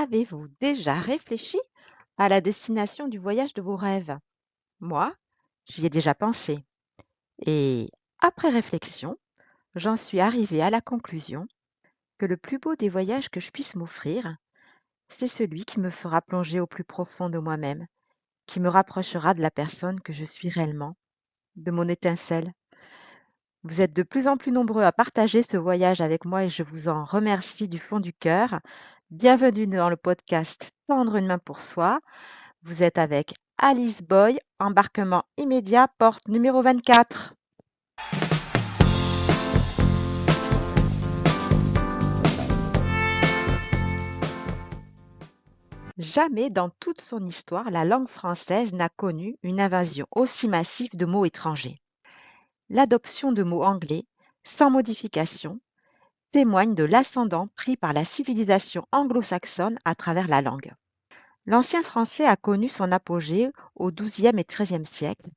Avez-vous déjà réfléchi à la destination du voyage de vos rêves? Moi, j'y ai déjà pensé. Et après réflexion, j'en suis arrivée à la conclusion que le plus beau des voyages que je puisse m'offrir, c'est celui qui me fera plonger au plus profond de moi-même, qui me rapprochera de la personne que je suis réellement, de mon étincelle. Vous êtes de plus en plus nombreux à partager ce voyage avec moi et je vous en remercie du fond du cœur. Bienvenue dans le podcast Tendre une main pour soi. Vous êtes avec Alice Boy, embarquement immédiat, porte numéro 24. Jamais dans toute son histoire, la langue française n'a connu une invasion aussi massive de mots étrangers. L'adoption de mots anglais, sans modification, témoigne de l'ascendant pris par la civilisation anglo-saxonne à travers la langue. L'ancien français a connu son apogée au XIIe et XIIIe siècle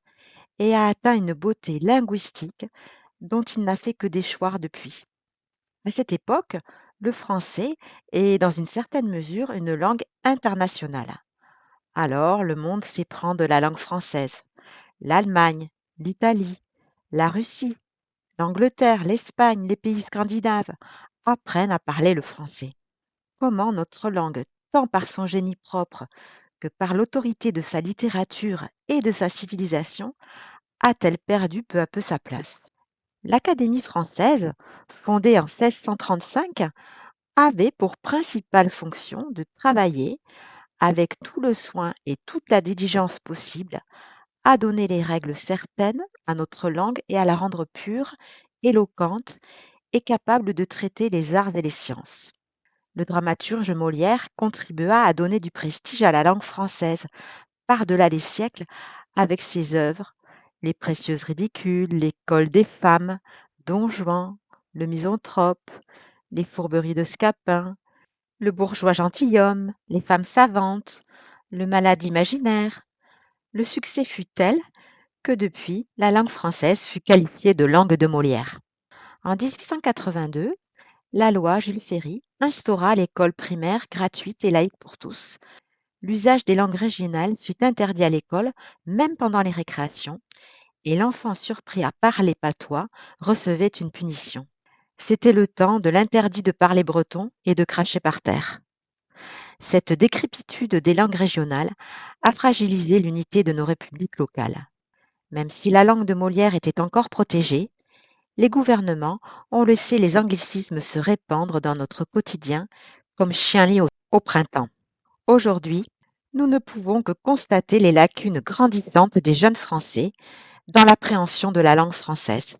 et a atteint une beauté linguistique dont il n'a fait que déchoir depuis. À cette époque, le français est dans une certaine mesure une langue internationale. Alors le monde s'éprend de la langue française. L'Allemagne, l'Italie, la Russie, l'Angleterre, l'Espagne, les pays scandinaves apprennent à parler le français. Comment notre langue, tant par son génie propre que par l'autorité de sa littérature et de sa civilisation, a-t-elle perdu peu à peu sa place? L'Académie française, fondée en 1635, avait pour principale fonction de travailler, avec tout le soin et toute la diligence possible, à donner les règles certaines à notre langue et à la rendre pure, éloquente et capable de traiter les arts et les sciences. Le dramaturge Molière contribua à donner du prestige à la langue française par-delà les siècles avec ses œuvres Les Précieuses ridicules, L'école des femmes, Don Juan, Le Misanthrope, Les fourberies de Scapin, Le bourgeois gentilhomme, Les femmes savantes, Le malade imaginaire. Le succès fut tel que depuis, la langue française fut qualifiée de langue de Molière. En 1882, la loi Jules Ferry instaura l'école primaire gratuite et laïque pour tous. L'usage des langues régionales fut interdit à l'école, même pendant les récréations, et l'enfant surpris à parler patois recevait une punition. C'était le temps de l'interdit de parler breton et de cracher par terre. Cette décrépitude des langues régionales a fragilisé l'unité de nos républiques locales. Même si la langue de Molière était encore protégée, les gouvernements ont laissé les anglicismes se répandre dans notre quotidien comme chien-lit au printemps. Aujourd'hui, nous ne pouvons que constater les lacunes grandissantes des jeunes Français dans l'appréhension de la langue française.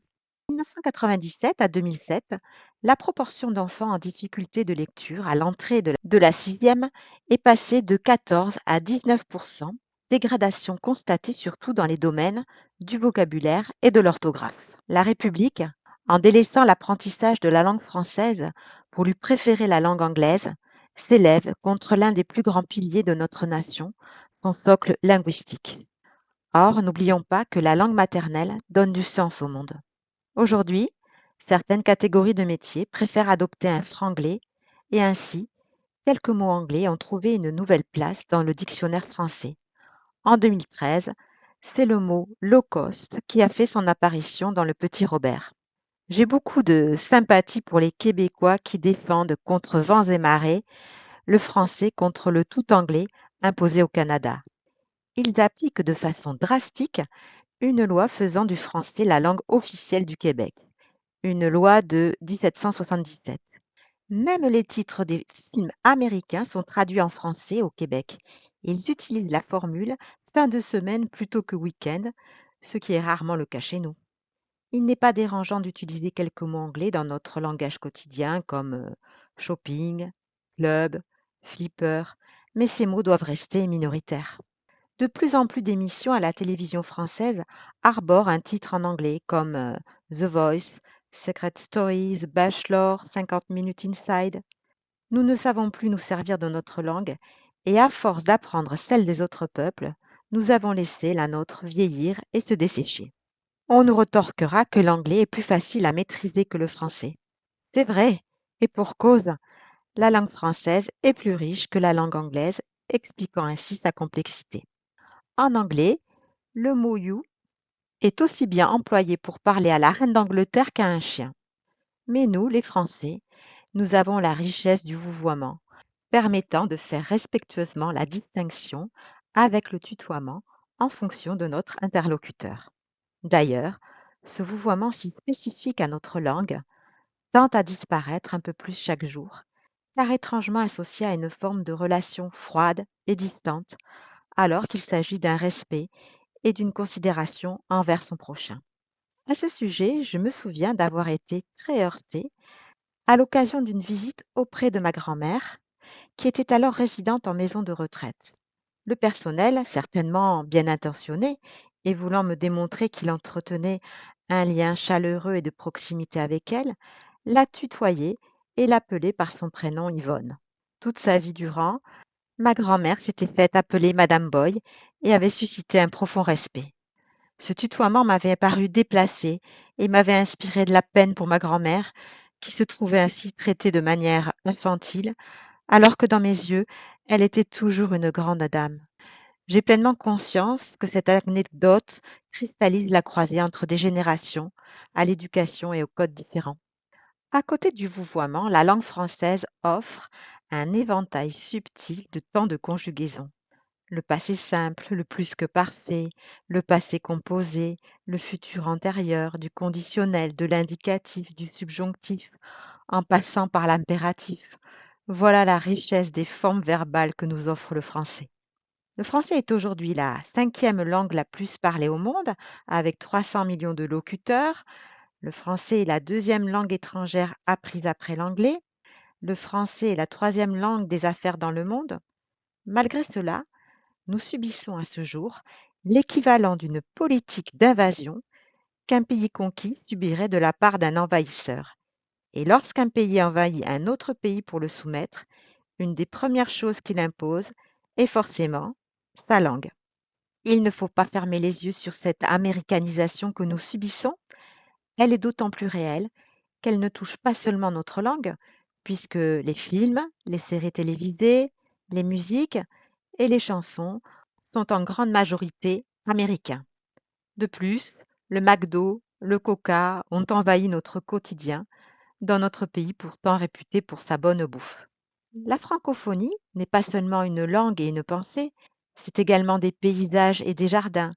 De 1997 à 2007, la proportion d'enfants en difficulté de lecture à l'entrée de la sixième est passée de 14 à 19%, dégradation constatée surtout dans les domaines du vocabulaire et de l'orthographe. La République, en délaissant l'apprentissage de la langue française pour lui préférer la langue anglaise, s'élève contre l'un des plus grands piliers de notre nation, son socle linguistique. Or, n'oublions pas que la langue maternelle donne du sens au monde. Aujourd'hui, certaines catégories de métiers préfèrent adopter un franglais et ainsi, quelques mots anglais ont trouvé une nouvelle place dans le dictionnaire français. En 2013, c'est le mot low cost qui a fait son apparition dans le Petit Robert. J'ai beaucoup de sympathie pour les Québécois qui défendent contre vents et marées le français contre le tout anglais imposé au Canada. Ils appliquent de façon drastique une loi faisant du français la langue officielle du Québec, une loi de 1777. Même les titres des films américains sont traduits en français au Québec. Ils utilisent la formule fin de semaine plutôt que week-end, ce qui est rarement le cas chez nous. Il n'est pas dérangeant d'utiliser quelques mots anglais dans notre langage quotidien comme shopping, club, flipper, mais ces mots doivent rester minoritaires. De plus en plus d'émissions à la télévision française arborent un titre en anglais comme The Voice, Secret Story, The Bachelor, 50 Minutes Inside. Nous ne savons plus nous servir de notre langue et à force d'apprendre celle des autres peuples, nous avons laissé la nôtre vieillir et se dessécher. On nous retorquera que l'anglais est plus facile à maîtriser que le français. C'est vrai, et pour cause, La langue française est plus riche que la langue anglaise, expliquant ainsi sa complexité. En anglais, le mot you est aussi bien employé pour parler à la reine d'Angleterre qu'à un chien. Mais nous, les Français, nous avons la richesse du vouvoiement, permettant de faire respectueusement la distinction avec le tutoiement en fonction de notre interlocuteur. D'ailleurs, ce vouvoiement si spécifique à notre langue tend à disparaître un peu plus chaque jour, car étrangement associé à une forme de relation froide et distante, alors qu'il s'agit d'un respect et d'une considération envers son prochain. À ce sujet, je me souviens d'avoir été très heurtée à l'occasion d'une visite auprès de ma grand-mère, qui était alors résidente en maison de retraite. Le personnel, certainement bien intentionné et voulant me démontrer qu'il entretenait un lien chaleureux et de proximité avec elle, l'a tutoyée et l'appelait par son prénom Yvonne. Toute sa vie durant, ma grand-mère s'était faite appeler Madame Boy et avait suscité un profond respect. Ce tutoiement m'avait paru déplacé et m'avait inspiré de la peine pour ma grand-mère, qui se trouvait ainsi traitée de manière infantile, alors que dans mes yeux, elle était toujours une grande dame. J'ai pleinement conscience que cette anecdote cristallise la croisée entre des générations, à l'éducation et aux codes différents. À côté du vouvoiement, la langue française offre un éventail subtil de temps de conjugaison. Le passé simple, le plus que parfait, le passé composé, le futur antérieur, du conditionnel, de l'indicatif, du subjonctif, en passant par l'impératif. Voilà la richesse des formes verbales que nous offre le français. Le français est aujourd'hui la cinquième langue la plus parlée au monde, avec 300 millions de locuteurs. Le français est la deuxième langue étrangère apprise après l'anglais. Le français est la troisième langue des affaires dans le monde. Malgré cela, nous subissons à ce jour l'équivalent d'une politique d'invasion qu'un pays conquis subirait de la part d'un envahisseur. Et lorsqu'un pays envahit un autre pays pour le soumettre, une des premières choses qu'il impose est forcément sa langue. Il ne faut pas fermer les yeux sur cette américanisation que nous subissons. Elle est d'autant plus réelle qu'elle ne touche pas seulement notre langue, puisque les films, les séries télévisées, les musiques et les chansons sont en grande majorité américains. De plus, le McDo, le Coca ont envahi notre quotidien dans notre pays pourtant réputé pour sa bonne bouffe. La francophonie n'est pas seulement une langue et une pensée, c'est également des paysages et des jardins.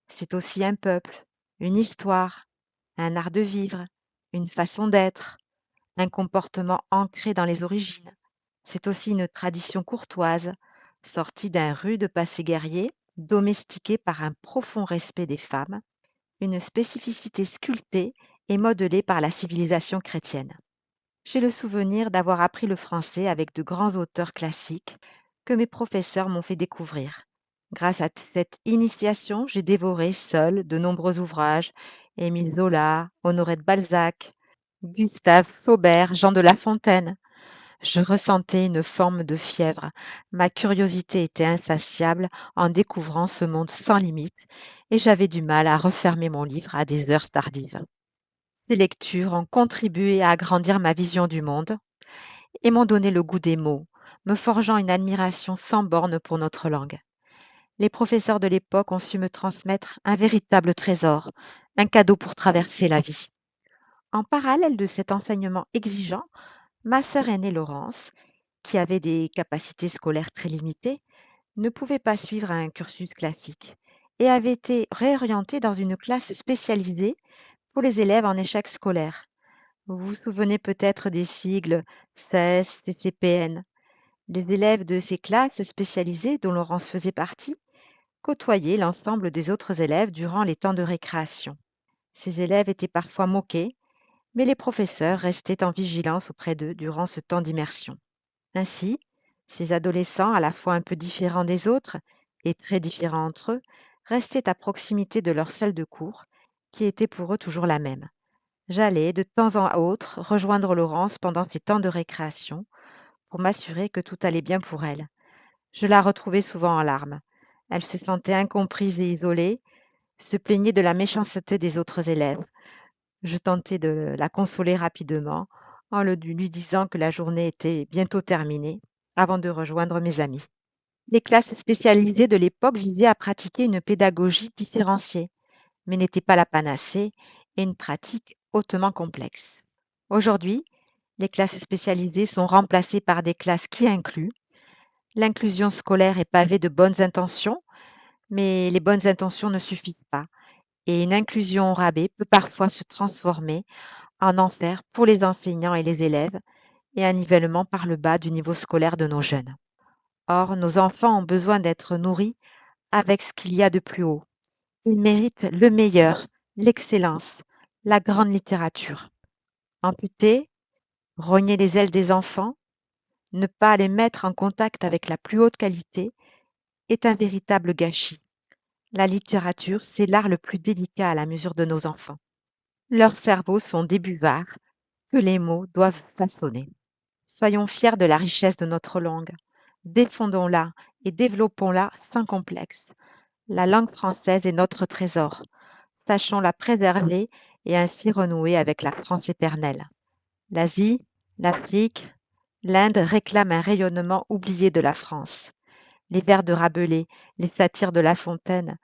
C'est aussi un peuple, une histoire, un art de vivre, une façon d'être, un comportement ancré dans les origines. C'est aussi une tradition courtoise, sortie d'un rude passé guerrier, domestiquée par un profond respect des femmes, une spécificité sculptée et modelée par la civilisation chrétienne. J'ai le souvenir d'avoir appris le français avec de grands auteurs classiques que mes professeurs m'ont fait découvrir. Grâce à cette initiation, j'ai dévoré seul de nombreux ouvrages, Émile Zola, Honoré de Balzac, Gustave Flaubert, Jean de La Fontaine. Je ressentais une forme de fièvre. Ma curiosité était insatiable en découvrant ce monde sans limite et j'avais du mal à refermer mon livre à des heures tardives. Ces lectures ont contribué à agrandir ma vision du monde et m'ont donné le goût des mots, me forgeant une admiration sans borne pour notre langue. Les professeurs de l'époque ont su me transmettre un véritable trésor, un cadeau pour traverser la vie. En parallèle de cet enseignement exigeant, ma sœur aînée Laurence, qui avait des capacités scolaires très limitées, ne pouvait pas suivre un cursus classique et avait été réorientée dans une classe spécialisée pour les élèves en échec scolaire. Vous vous souvenez peut-être des sigles CES, CCPN. Les élèves de ces classes spécialisées, dont Laurence faisait partie, côtoyaient l'ensemble des autres élèves durant les temps de récréation. Ces élèves étaient parfois moqués, mais les professeurs restaient en vigilance auprès d'eux durant ce temps d'immersion. Ainsi, ces adolescents, à la fois un peu différents des autres et très différents entre eux, restaient à proximité de leur salle de cours, qui était pour eux toujours la même. J'allais de temps en autre rejoindre Laurence pendant ses temps de récréation pour m'assurer que tout allait bien pour elle. Je la retrouvais souvent en larmes. Elle se sentait incomprise et isolée, se plaignait de la méchanceté des autres élèves. Je tentais de la consoler rapidement en lui disant que la journée était bientôt terminée avant de rejoindre mes amis. Les classes spécialisées de l'époque visaient à pratiquer une pédagogie différenciée, mais n'étaient pas la panacée et une pratique hautement complexe. Aujourd'hui, les classes spécialisées sont remplacées par des classes qui incluent. L'inclusion scolaire est pavée de bonnes intentions, mais les bonnes intentions ne suffisent pas et une inclusion au rabais peut parfois se transformer en enfer pour les enseignants et les élèves et un nivellement par le bas du niveau scolaire de nos jeunes. Or, nos enfants ont besoin d'être nourris avec ce qu'il y a de plus haut. Ils méritent le meilleur, l'excellence, la grande littérature. Amputer, rogner les ailes des enfants, ne pas les mettre en contact avec la plus haute qualité est un véritable gâchis. La littérature, c'est l'art le plus délicat à la mesure de nos enfants. Leurs cerveaux sont des buvards que les mots doivent façonner. Soyons fiers de la richesse de notre langue. Défendons-la et développons-la sans complexe. La langue française est notre trésor. Sachons la préserver et ainsi renouer avec la France éternelle. L'Asie, l'Afrique, l'Inde réclament un rayonnement oublié de la France. Les vers de Rabelais, les satires de La Fontaine,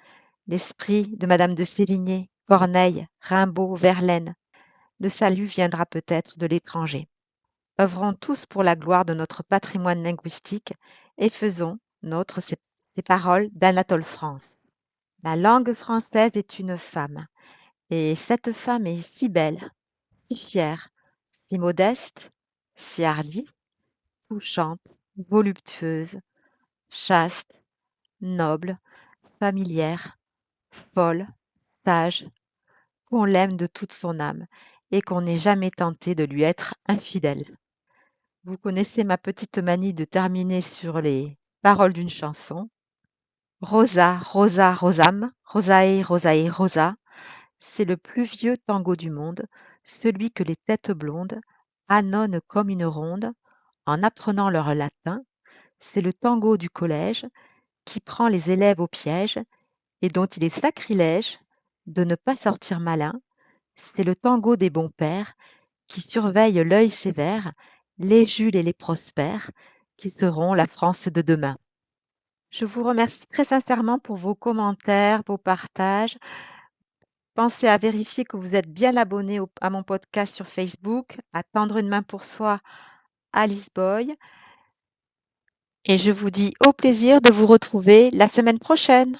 l'esprit de Madame de Sévigné, Corneille, Rimbaud, Verlaine. Le salut viendra peut-être de l'étranger. Œuvrons tous pour la gloire de notre patrimoine linguistique et faisons nôtres ces paroles d'Anatole France. La langue française est une femme, et cette femme est si belle, si fière, si modeste, si hardie, touchante, voluptueuse, chaste, noble, familière, folle, sage, qu'on l'aime de toute son âme et qu'on n'ait jamais tenté de lui être infidèle. Vous connaissez ma petite manie de terminer sur les paroles d'une chanson. Rosa, rosa, rosam, rosae, rosae, rosa, c'est le plus vieux tango du monde, celui que les têtes blondes ânonnent comme une ronde en apprenant leur latin. C'est le tango du collège qui prend les élèves au piège et dont il est sacrilège de ne pas sortir malin. C'est le tango des bons pères qui surveillent l'œil sévère les Jules et les Prospères qui seront la France de demain. Je vous remercie très sincèrement pour vos commentaires, vos partages. Pensez à vérifier que vous êtes bien abonné à mon podcast sur Facebook, à tendre une main pour soi, Alice Boy. Et je vous dis au plaisir de vous retrouver la semaine prochaine.